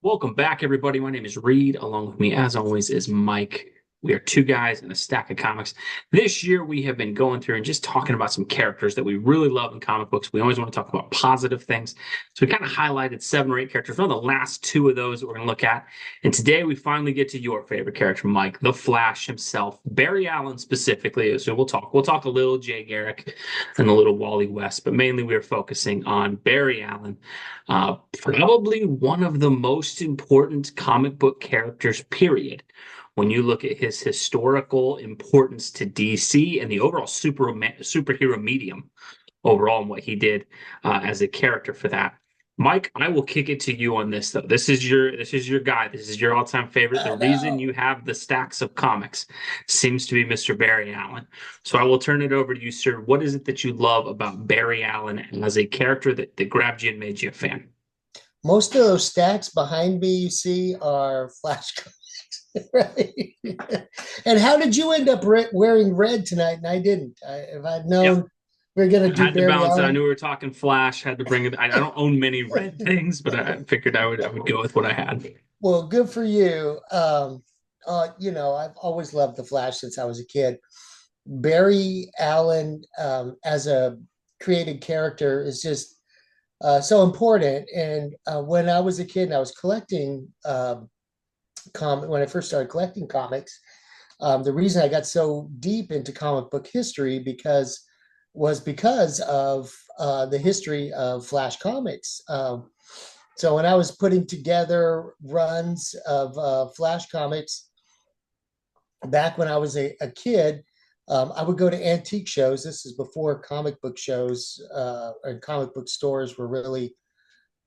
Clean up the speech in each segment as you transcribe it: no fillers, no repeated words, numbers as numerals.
Welcome back, everybody. My name is Reed. Along with me, as always, is Mike. We are two guys in a stack of comics. This year, we have been going through and just talking about some characters that we really love in comic books. We always want to talk about positive things. So we kind of highlighted 7 or 8 characters. One of the last two of those that we're going to look at. And today, we finally get to your favorite character, Mike, the Flash himself, Barry Allen specifically. So we'll talk a little Jay Garrick and a little Wally West, but mainly we are focusing on Barry Allen, probably one of the most important comic book characters, period. When you look at his historical importance to DC and the overall superhero medium overall and what he did as a character for that. Mike, I will kick it to you on this though. This is your guy. This is your all-time favorite. The I reason know. you have the stacks of comics seems to be Mr. Barry Allen. So I will turn it over to you, sir. What is it that you love about Barry Allen as a character that grabbed you and made you a fan? Most of those stacks behind me you see are Flash comics, right? And how did you end up wearing red tonight and I didn't? If I'd Yep. known we are going to I do had to Barry balance it. I knew Allen, we were talking Flash. Had to bring it. I don't own many red things, but I figured I would go with what I had. well, good for you. I've always loved the Flash since I was a kid. Barry Allen, as a created character, is just so important. And when I was a kid and I was collecting when I first started collecting comics, the reason I got so deep into comic book history because of the history of Flash comics. So when I was putting together runs of Flash comics back when I was a kid, I would go to antique shows. This is before comic book shows and comic book stores were really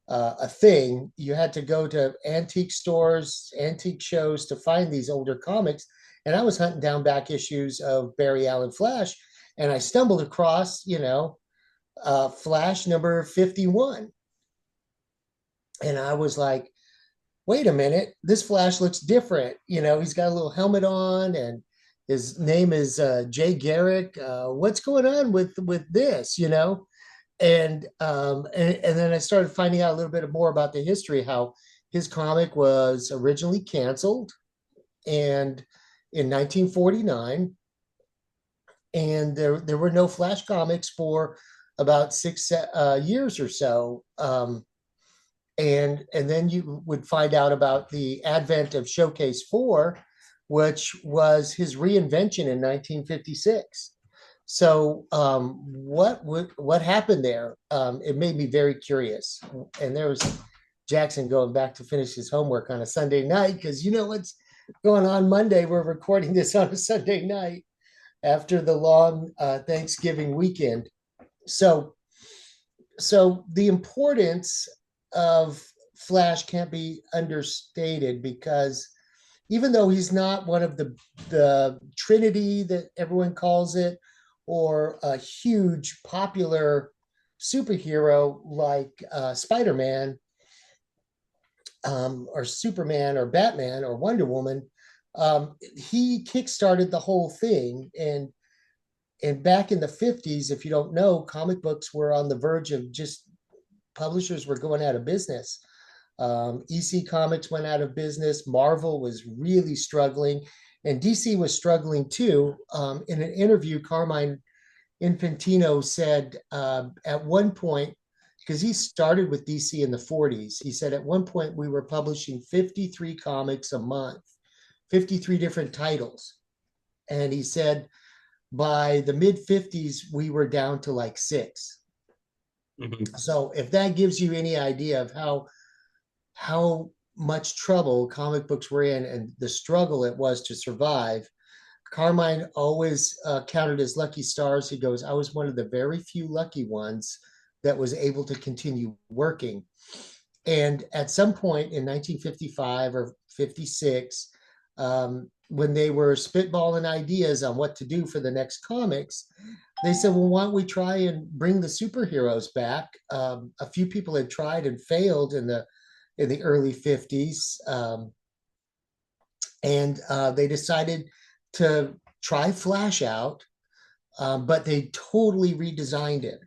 a thing. You had to go to antique stores, antique shows to find these older comics. And I was hunting down back issues of Barry Allen Flash, and I stumbled across, Flash number 51. And I was like, wait a minute, this Flash looks different. He's got a little helmet on, and his name is Jay Garrick. What's going on with this? And then I started finding out a little bit more about the history, how his comic was originally canceled and in 1949, and there were no Flash comics for about 6 years or so. And then you would find out about the advent of Showcase 4, which was his reinvention in 1956. So what happened there? It made me very curious. And there was Jackson going back to finish his homework on a Sunday night, because you know what's going on Monday. We're recording this on a Sunday night after the long Thanksgiving weekend. So so the importance of Flash can't be understated, because even though he's not one of the Trinity that everyone calls it, or a huge popular superhero like Spider-Man, or Superman or Batman or Wonder Woman, he kickstarted the whole thing. And back in the 50s, if you don't know, comic books were on the verge of just publishers were going out of business. EC Comics went out of business. Marvel was really struggling, and DC was struggling too. In an interview, Carmine Infantino said at one point, because he started with DC in the 40s, he said at one point we were publishing 53 comics a month, 53 different titles. And he said by the mid 50s, we were down to like six. Mhm. So if that gives you any idea of how much trouble comic books were in and the struggle it was to survive, Carmine always counted his lucky stars. He goes, I was one of the very few lucky ones that was able to continue working. And at some point in 1955 or 56, when they were spitballing ideas on what to do for the next comics, they said, well, why don't we try and bring the superheroes back? A few people had tried and failed in the early 50s. And they decided to try Flash out, but they totally redesigned it.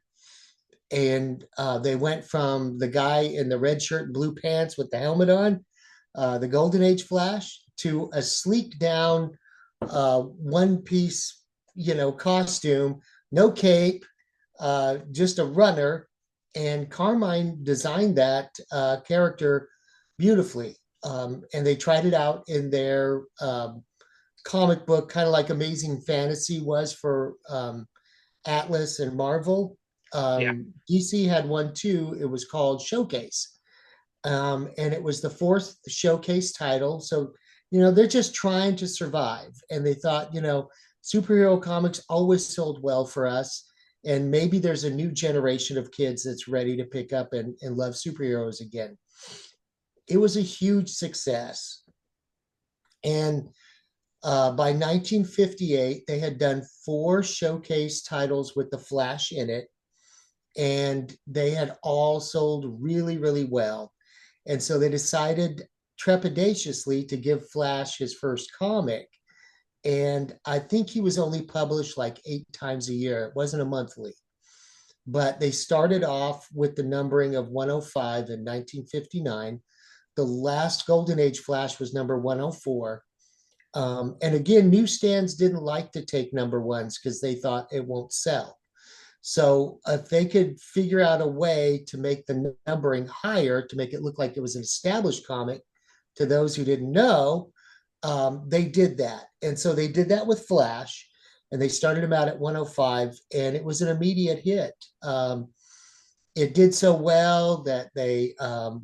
And they went from the guy in the red shirt and blue pants with the helmet on the Golden Age Flash to a sleek down one piece, costume, no cape, just a runner. And Carmine designed that character beautifully. And they tried it out in their comic book, kind of like Amazing Fantasy was for Atlas and Marvel. Yeah. DC had one too. It was called Showcase. And it was the fourth Showcase title. So, they're just trying to survive. And they thought, superhero comics always sold well for us. And maybe there's a new generation of kids that's ready to pick up and love superheroes again. It was a huge success. And by 1958, they had done four showcase titles with the Flash in it, and they had all sold really, really well. And so they decided trepidatiously to give Flash his first comic. And I think he was only published like 8 times a year. It wasn't a monthly. But they started off with the numbering of 105 in 1959. The last Golden Age Flash was number 104. And again, newsstands didn't like to take number ones because they thought it won't sell. So if they could figure out a way to make the numbering higher, to make it look like it was an established comic to those who didn't know, they did that. And so they did that with Flash, and they started him out at 105, and it was an immediate hit. It did so well that they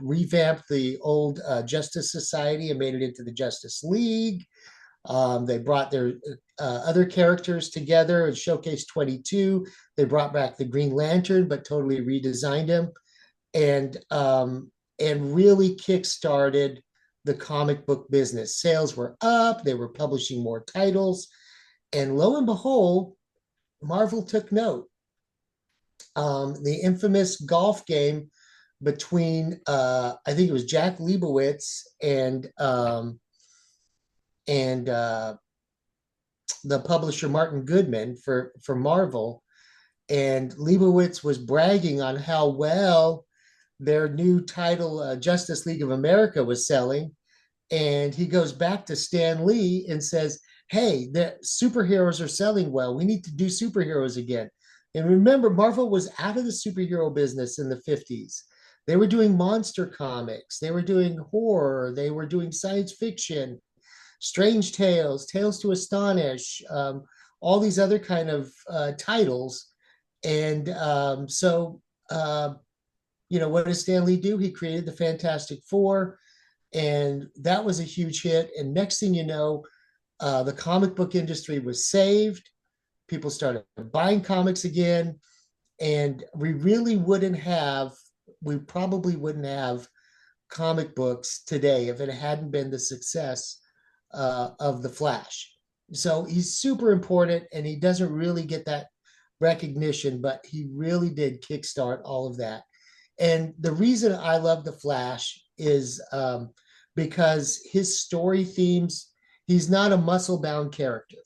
revamped the old Justice Society and made it into the Justice League. They brought their other characters together in Showcase 22. They brought back the Green Lantern, but totally redesigned him, and really kickstarted the comic book business. Sales were up. They were publishing more titles, and lo and behold, Marvel took note. The infamous golf game between I think it was Jack Leibowitz and the publisher Martin Goodman for Marvel, and Leibowitz was bragging on how well their new title, Justice League of America, was selling. And he goes back to Stan Lee and says, "Hey, the superheroes are selling well. We need to do superheroes again." And remember, Marvel was out of the superhero business in the 50s. They were doing monster comics, they were doing horror, they were doing science fiction, Strange Tales, Tales to Astonish, all these other kind of titles. And what does Stan Lee do? He created the Fantastic Four, and that was a huge hit. And next thing you know, the comic book industry was saved. People started buying comics again, and we probably wouldn't have comic books today if it hadn't been the success of the Flash. So he's super important, and he doesn't really get that recognition, but he really did kickstart all of that. And the reason I love the Flash is because his story themes, he's not a muscle bound character.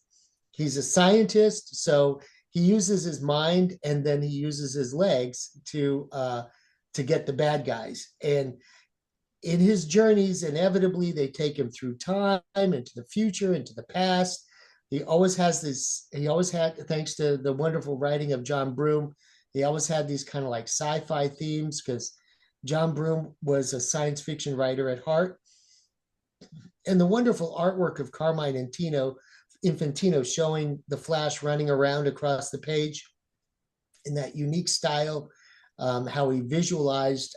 He's a scientist, so he uses his mind and then he uses his legs to get the bad guys. And in his journeys, inevitably, they take him through time, into the future, into the past. He always had, thanks to the wonderful writing of John Broome, he always had these kind of like sci-fi themes because John Broome was a science fiction writer at heart. And the wonderful artwork of Carmine Infantino showing the Flash running around across the page in that unique style, how he visualized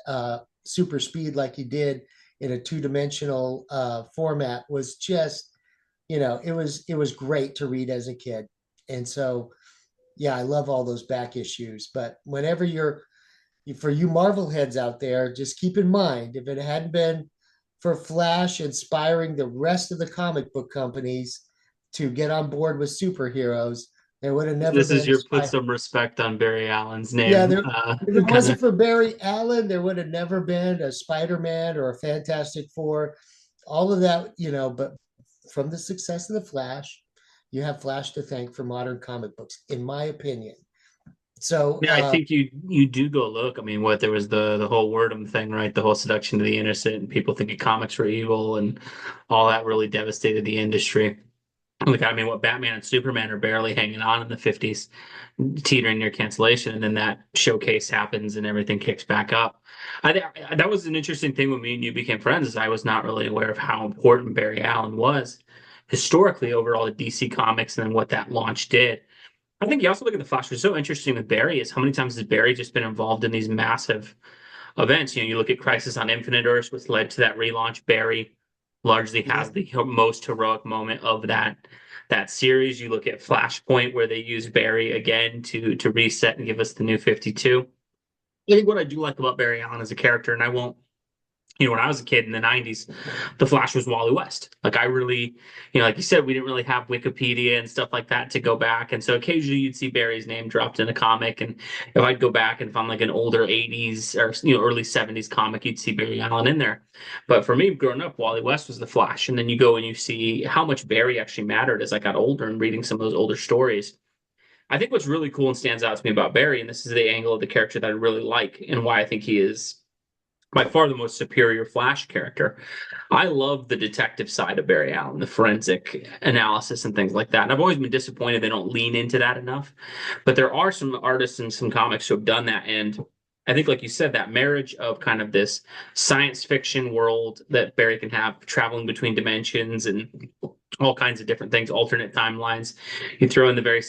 super speed like he did in a two-dimensional format was just, it was great to read as a kid. And so, yeah, I love all those back issues. But for you Marvel heads out there, just keep in mind, if it hadn't been for Flash inspiring the rest of the comic book companies to get on board with superheroes, there would have never This is been your put some respect on Barry Allen's yeah, name. if it Kind wasn't of. for Barry Allen, there would have never been a Spider-Man or a Fantastic Four, all of that, but from the success of the Flash, you have Flash to thank for modern comic books, in my opinion. So Yeah, I think you do go look. I mean, what there was the whole Wordham thing, right? The whole seduction to the innocent, and people thinking comics were evil, and all that really devastated the industry. Like, I mean, what Batman and Superman are barely hanging on in the 50s, teetering near cancellation, and then that showcase happens and everything kicks back up. That was an interesting thing when me and you became friends, is I was not really aware of how important Barry Allen was historically over all the DC comics and then what that launch did. I think you also look at the Flash. What's so interesting with Barry is how many times has Barry just been involved in these massive events? You know, you look at Crisis on Infinite Earths, which led to that relaunch. Barry largely yeah, has the most heroic moment of that series. You look at Flashpoint, where they use Barry again to reset and give us the new 52. I think what I do like about Barry Allen as a character, and I won't, when I was a kid in the 90s, the Flash was Wally West. Like, I really, like you said, we didn't really have Wikipedia and stuff like that to go back. And so occasionally you'd see Barry's name dropped in a comic. And if I'd go back and find like an older 80s or, early 70s comic, you'd see Barry Allen in there. But for me, growing up, Wally West was the Flash. And then you go and you see how much Barry actually mattered as I got older and reading some of those older stories. I think what's really cool and stands out to me about Barry, and this is the angle of the character that I really like and why I think he is by far the most superior Flash character. I love the detective side of Barry Allen, the forensic analysis and things like that. And I've always been disappointed they don't lean into that enough. But there are some artists and some comics who have done that. And I think, like you said, that marriage of kind of this science fiction world that Barry can have, traveling between dimensions and all kinds of different things, alternate timelines. You throw in the very,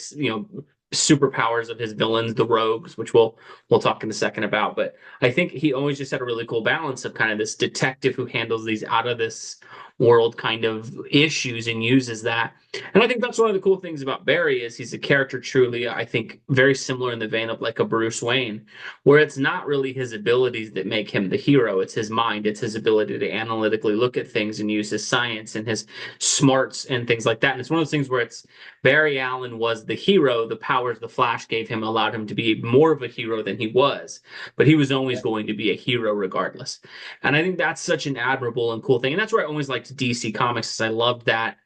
superpowers of his villains, the rogues, which we'll talk in a second about. But I think he always just had a really cool balance of kind of this detective who handles these out of this world kind of issues and uses that. And I think that's one of the cool things about Barry is he's a character truly, I think, very similar in the vein of like a Bruce Wayne, where it's not really his abilities that make him the hero. It's his mind. It's his ability to analytically look at things and use his science and his smarts and things like that. And it's one of those things where it's Barry Allen was the hero. The powers the Flash gave him allowed him to be more of a hero than he was, but he was always yeah. going to be a hero regardless. And I think that's such an admirable and cool thing. And that's where I always liked DC Comics, is I loved that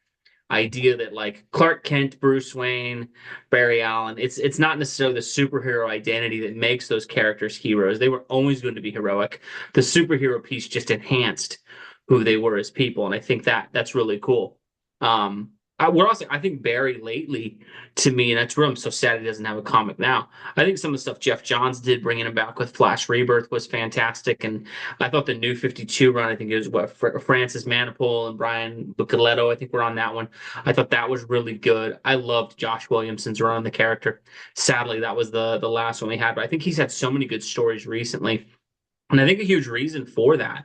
idea that like Clark Kent, Bruce Wayne, Barry Allen, it's not necessarily the superhero identity that makes those characters heroes. They were always going to be heroic. The superhero piece just enhanced who they were as people, and I think that's really cool. I think Barry lately, to me, and that's where I'm so sad he doesn't have a comic now. I think some of the stuff Jeff Johns did, bringing him back with Flash Rebirth, was fantastic, and I thought the new 52 run, I think it was Francis Manapul and Brian Buccellato, I think we're on that one. I thought that was really good. I loved Josh Williamson's run on the character. Sadly, that was the last one we had, but I think he's had so many good stories recently, and I think a huge reason for that,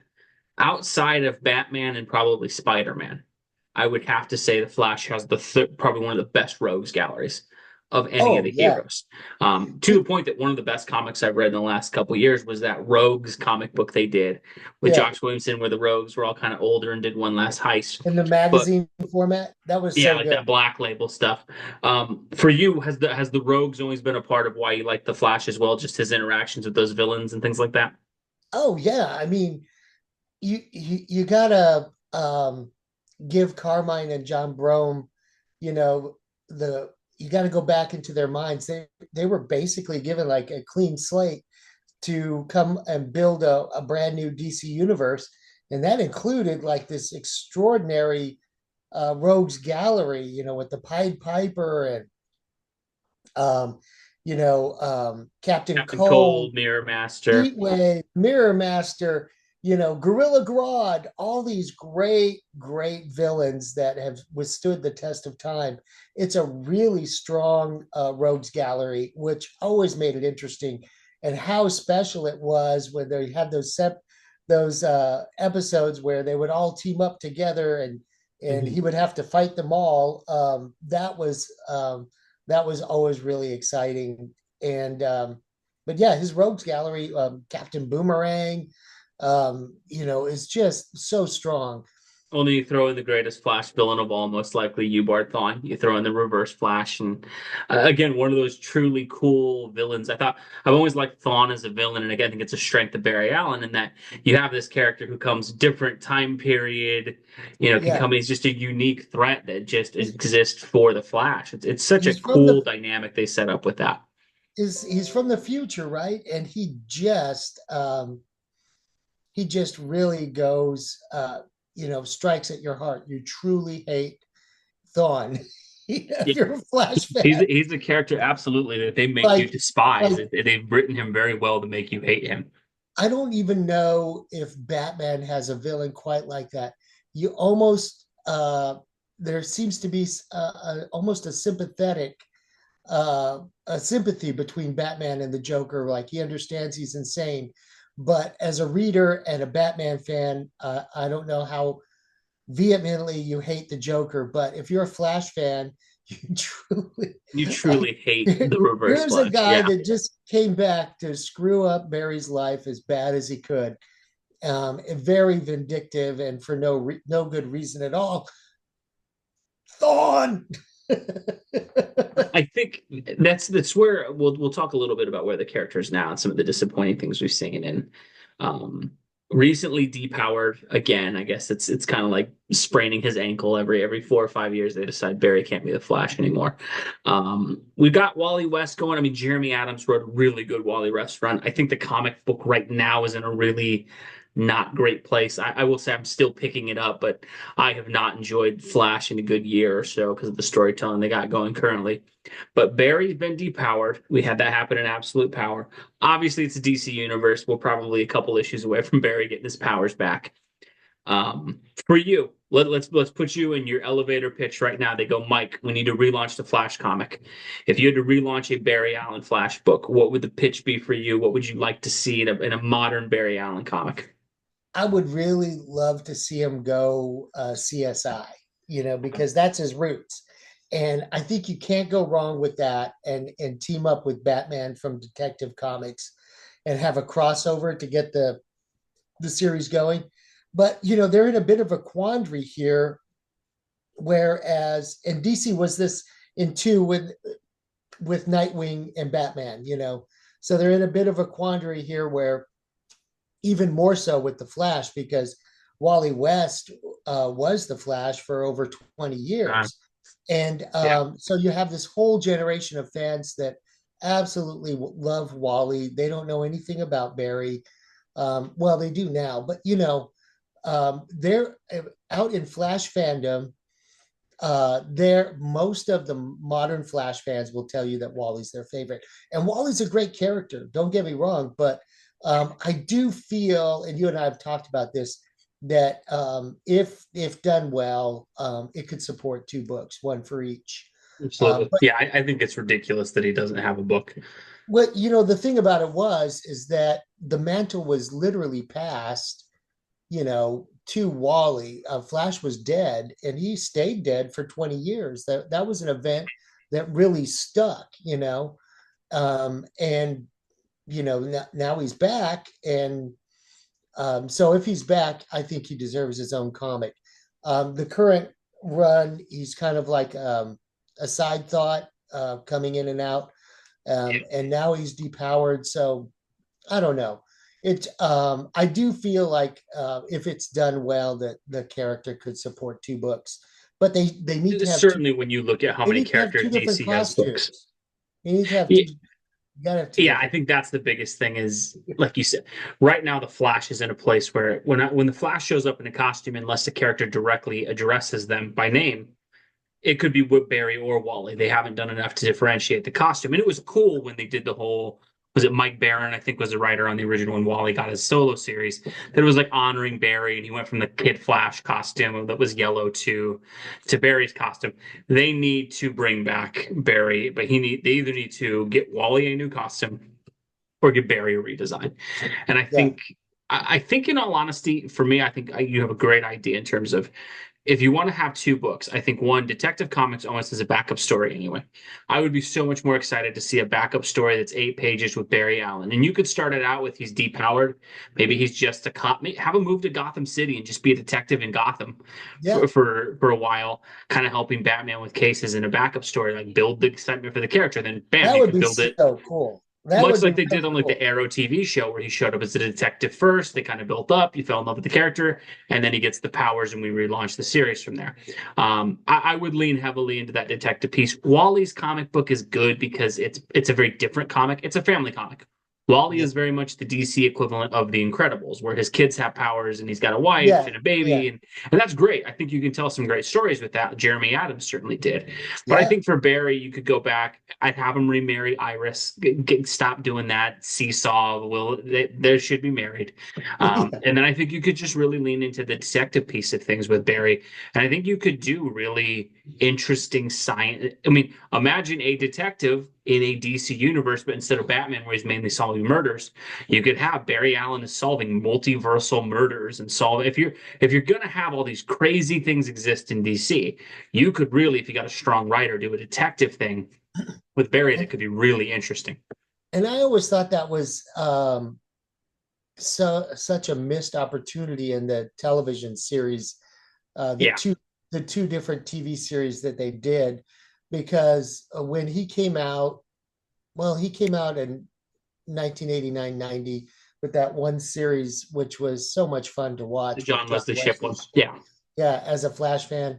outside of Batman and probably Spider-Man, I would have to say the Flash has probably one of the best rogues galleries of any of Oh the yeah. heroes. To the point that one of the best comics I've read in the last couple of years was that Rogues comic book they did with Yeah. Josh Williamson, where the Rogues were all kind of older and did one last heist. In the But magazine format, that was yeah, so like good. that Black Label stuff. For you, has the Rogues always been a part of why you like the Flash as well, just his interactions with those villains and things like that? Oh yeah. I mean, you gotta give Carmine and John Brome, you know, the you got to go back into their minds. They were basically given like a clean slate to come and build a brand new DC universe, and that included like this extraordinary rogues gallery, with the Pied Piper and Captain Captain Cold, Cold, Mirror Master. Heatwave, Mirror Master, Gorilla Grodd, all these great, great villains that have withstood the test of time. It's a really strong rogues gallery, which always made it interesting. And how special it was when they had those episodes where they would all team up together and he Mhm. would have to fight them all. That was always really exciting. And but yeah, his rogues gallery, Captain Boomerang, is just so strong. Only you throw in the greatest Flash villain of all, most likely Ubart Thawne. You throw in the Reverse Flash, and again, one of those truly cool villains. I've always liked Thawne as a villain, and again, I think it's a strength of Barry Allen in that you have this character who comes different time period, can Yeah, come. He's just a unique threat that just he's exists for the Flash. It's such a he's from cool the dynamic they set up with that. is he's from the future, right? And he just really goes, strikes at your heart. You truly hate Thawne. Yeah. If you're a Flash He's fan, he's the character absolutely that they make you like despise. like They've written him very well to make you hate him. I don't even know if Batman has a villain quite like that. You almost there seems to be almost a sympathy between Batman and the Joker. Like he understands he's insane, but as a reader and a Batman fan, I don't know how vehemently you hate the Joker. But if you're a Flash fan, you truly You like. truly hate the Reverse Here's a Flash. guy Yeah. that just came back to screw up Barry's life as bad as he could. Very vindictive and for no good reason at all. Thawne. I think that's where we'll talk a little bit about where the character is now and some of the disappointing things we've seen. And um, recently depowered again. I guess it's kind of like spraining his ankle every 4 or 5 years. They decide Barry can't be the Flash anymore. We've got Wally West going. I mean, Jeremy Adams wrote a really good Wally West run. I think the comic book right now is in a really not great place. I will say I'm still picking it up, but I have not enjoyed Flash in a good year or so because of the storytelling they got going currently. But Barry's been depowered. We had that happen in Absolute Power. Obviously, it's a DC universe. We're probably a couple issues away from Barry getting his powers back. For you, let's put you in your elevator pitch right now. They go, Mike, we need to relaunch the Flash comic. If you had to relaunch a Barry Allen Flash book, what would the pitch be for you? What would you like to see in a modern Barry Allen comic? I would really love to see him go CSI, Okay. because that's his roots. And I think you can't go wrong with that and team up with Batman from Detective Comics and have a crossover to get the series going. But they're in a bit of a quandary here, whereas and DC was this in two with Nightwing and Batman, So they're in a bit of a quandary here where even more so with the Flash because Wally West was the Flash for over 20 Uh, years. And yeah. so you have this whole generation of fans that absolutely love Wally. They don't know anything about Barry. Well, they do now, but they're out in Flash fandom. They're most of the modern Flash fans will tell you that Wally's their favorite, and Wally's a great character. Don't get me wrong, but I do feel, and you and I have talked about this, that if done well, it could support two books, one for each. Absolutely. But Yeah, I think it's ridiculous that he doesn't have a book. what the thing about it was is that the mantle was literally passed, to Wally. Flash was dead, and he stayed dead for 20 years. That was an event that really stuck, and now he's back, and so if he's back, I think he deserves his own comic. The current run, he's kind of like a side thought, coming in and out, and now he's depowered. So I don't know. I do feel like if it's done well, that the character could support two books, but they need to have two. Certainly, when you look at how They many need to have characters two different DC has books. costumes. You need to have two. Yeah, You gotta have two yeah, I different. think that's the biggest thing is, like you said, right now the Flash is in a place where when the Flash shows up in a costume, unless the character directly addresses them by name, it could be Barry or Wally. They haven't done enough to differentiate the costume. And it was cool when they did the whole, was it Mike Barron, I think was the writer on the original when Wally got his solo series, that it was like honoring Barry and he went from the Kid Flash costume that was yellow to Barry's costume. They need to bring back Barry, but they either need to get Wally a new costume or get Barry a redesign. And Yeah, I think in all honesty, for me, I think you have a great idea in terms of if you want to have two books, I think one, Detective Comics almost is a backup story anyway. I would be so much more excited to see a backup story that's 8 pages with Barry Allen. And you could start it out with he's depowered. Maybe he's just a cop. Have him move to Gotham City and just be a detective in Gotham yeah, for a while, kind of helping Batman with cases in a backup story, like build the excitement for the character. Then bam, that you would could be build it. so cool. That Much would be like they really did on like the cool. Arrow TV show, where he showed up as a detective first. They kind of built up. You fell in love with the character, and then he gets the powers, and we relaunched the series from there. I would lean heavily into that detective piece. Wally's comic book is good because it's a very different comic. It's a family comic. Wally Yeah, is very much the DC equivalent of the Incredibles, where his kids have powers and he's got a wife yeah, and a yeah, baby, and that's great. I think you can tell some great stories with that. Jeremy Adams certainly did. But I yeah. think for Barry, you could go back. I'd have him remarry Iris. Stop doing that seesaw. They should be married. Yeah. And then I think you could just really lean into the detective piece of things with Barry. And I think you could do really interesting science. I mean, imagine a detective in a DC universe, but instead of Batman, where he's mainly solving murders, you could have Barry Allen is solving multiversal murders and solve. If you're gonna have all these crazy things exist in DC, you could really, if you got a strong writer, do a detective thing with Barry that And could be really interesting. and I always thought that was such a missed opportunity in the television series, uh, the Yeah, two the two different TV series that they did, because when he came out, well, he came out in 1989-90 with that one series, which was so much fun to the watch with John John was the ship Wesley. one. Yeah, Yeah, as a Flash fan.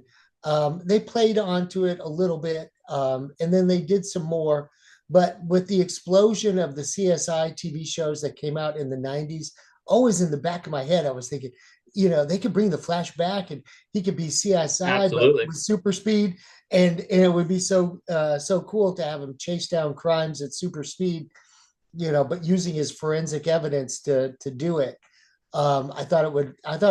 They played onto it a little bit, and then they did some more. But with the explosion of the CSI TV shows that came out in the 90s, always in the back of my head, I was thinking, they could bring the Flash back and he could be CSI, but absolutely. with super speed. And it would be so cool to have him chase down crimes at super speed, but using his forensic evidence to do it. I thought it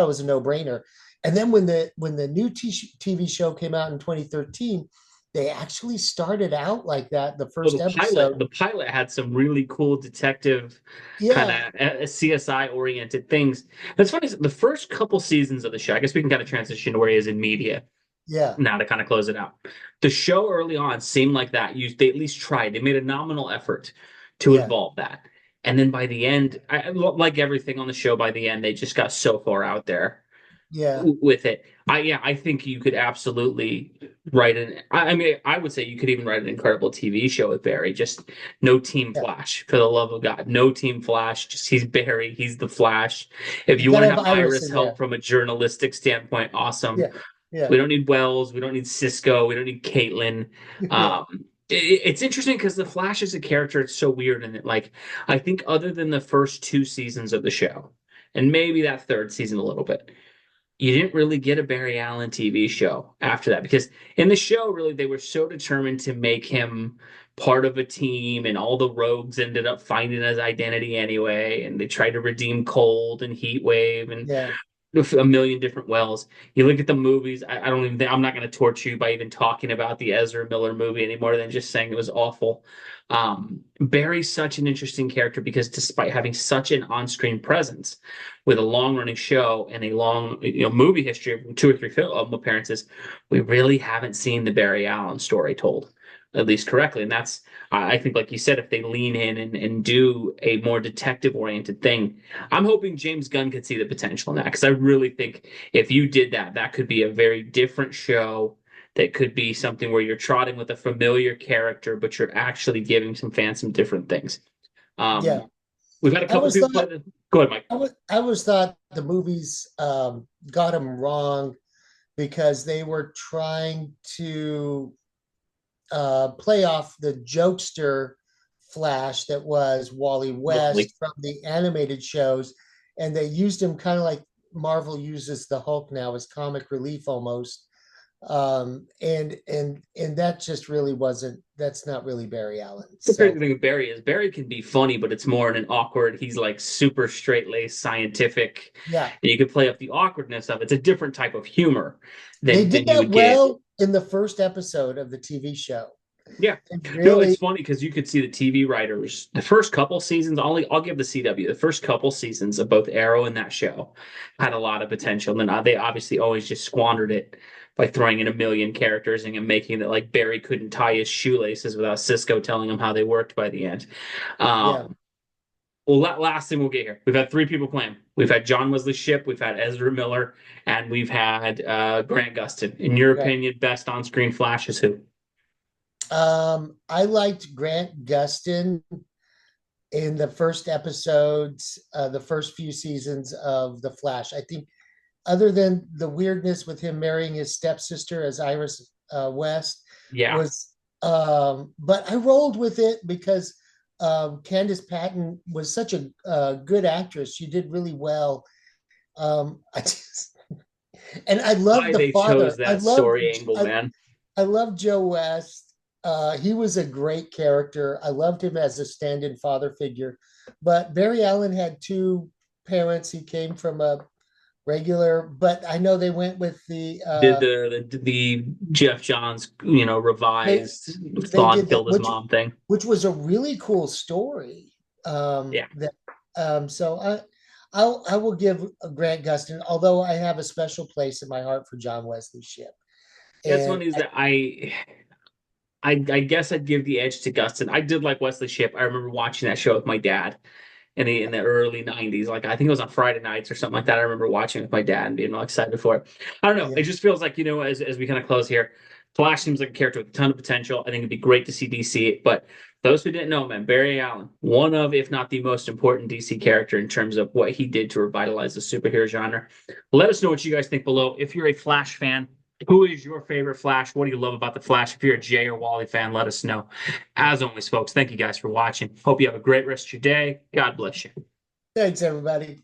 was a no-brainer. And then when the new TV show came out in 2013, they actually started out like that. The Well, first the episode, pilot, the pilot had some really cool detective kind yeah, of CSI oriented things. That's funny. The first couple seasons of the show, I guess we can kind of transition to where he is in media yeah, now to kind of close it out. The show early on seemed like that. They at least tried. They made a nominal effort to yeah, involve that. And then by the end, like everything on the show, by the end, they just got so far out there yeah, with it. I think you could absolutely write an. I mean, I would say you could even write an incredible TV show with Barry. Just no Team yeah. Flash, for the love of God, no Team Flash. Just he's Barry. He's the Flash. If You you want gotta to have have Iris Iris in help there. from a journalistic standpoint, awesome. Yeah, yeah, We don't need Wells. We don't need Cisco. We don't need Caitlin. yeah, It's interesting because the Flash is a character. It's so weird, and like I think other than the first two seasons of the show, and maybe that third season a little bit, you didn't really get a Barry Allen TV show after that because in the show, really, they were so determined to make him part of a team, and all the rogues ended up finding his identity anyway, and they tried to redeem Cold and Heatwave and yeah, a million different wells. You look at the movies. I don't even think I'm not going to torture you by even talking about the Ezra Miller movie any more than just saying it was awful. Barry's such an interesting character because despite having such an on-screen presence with a long-running show and a long movie history of two or three film appearances, we really haven't seen the Barry Allen story told at least correctly. And that's I think, like you said, if they lean in and do a more detective-oriented thing, I'm hoping James Gunn could see the potential in that because I really think if you did that, that could be a very different show. That could be something where you're trotting with a familiar character, but you're actually giving some fans some different things. yeah. Um, we've had a I couple always people play thought the. Go ahead, Mike. I always thought the movies got them wrong because they were trying to play off the jokester Flash that was Wally Wally. West from the animated shows, and they used him kind of like Marvel uses the Hulk now as comic relief almost. And that just really wasn't. That's not really Barry Allen. The crazy So thing with Barry is Barry can be funny, but it's more in an awkward. He's like super straight laced, scientific, yeah, and you could play up the awkwardness of it. It's a different type of humor they than did you that would get. well in the first episode of the TV show. Yeah. They No, it's really, funny because you could see the TV writers, the first couple seasons, I'll give the CW, the first couple seasons of both Arrow and that show had a lot of potential. And then they obviously always just squandered it by throwing in a million characters and making it like Barry couldn't tie his shoelaces without Cisco telling him how they worked by the end. yeah, Um, well, last thing we'll get here. We've had three people playing. We've had John Wesley Shipp, we've had Ezra Miller, and we've had Grant Gustin. In your right. opinion, best on-screen Flash is who? I liked Grant Gustin in the first episodes, the first few seasons of The Flash. I think, other than the weirdness with him marrying his stepsister as Iris West, Yeah. was, but I rolled with it because Candace Patton was such a good actress. She did really well. I just, and I love Why the they chose father. that story angle, man. I love Joe West. He was a great character. I loved him as a stand-in father figure. But Barry Allen had two parents. He came from a regular, but I know they went with the Did the Jeff Johns, they revised they Thawne did that, killed his mom thing? which was a really cool story. Yeah. That so I will give Grant Gustin, although I have a special place in my heart for John Wesley Shipp. That's And one is that I guess I'd give the edge to Gustin. I did like Wesley Shipp. I remember watching that show with my dad in the early 90s. Like I think it was on Friday nights or something like that. I remember watching it with my dad and being all excited for it. I don't know. yeah, It just feels like, as we kind of close here, Flash seems like a character with a ton of potential. I think it'd be great to see DC. But those who didn't know, man, Barry Allen, one of, if not the most important DC character in terms of what he did to revitalize the superhero genre. Let us know what you guys think below. If you're a Flash fan, who is your favorite Flash? What do you love about the Flash? If you're a Jay or Wally fan, let us know. As always, folks, thank you guys for watching. Hope you have a great rest of your day. God bless you. thanks everybody.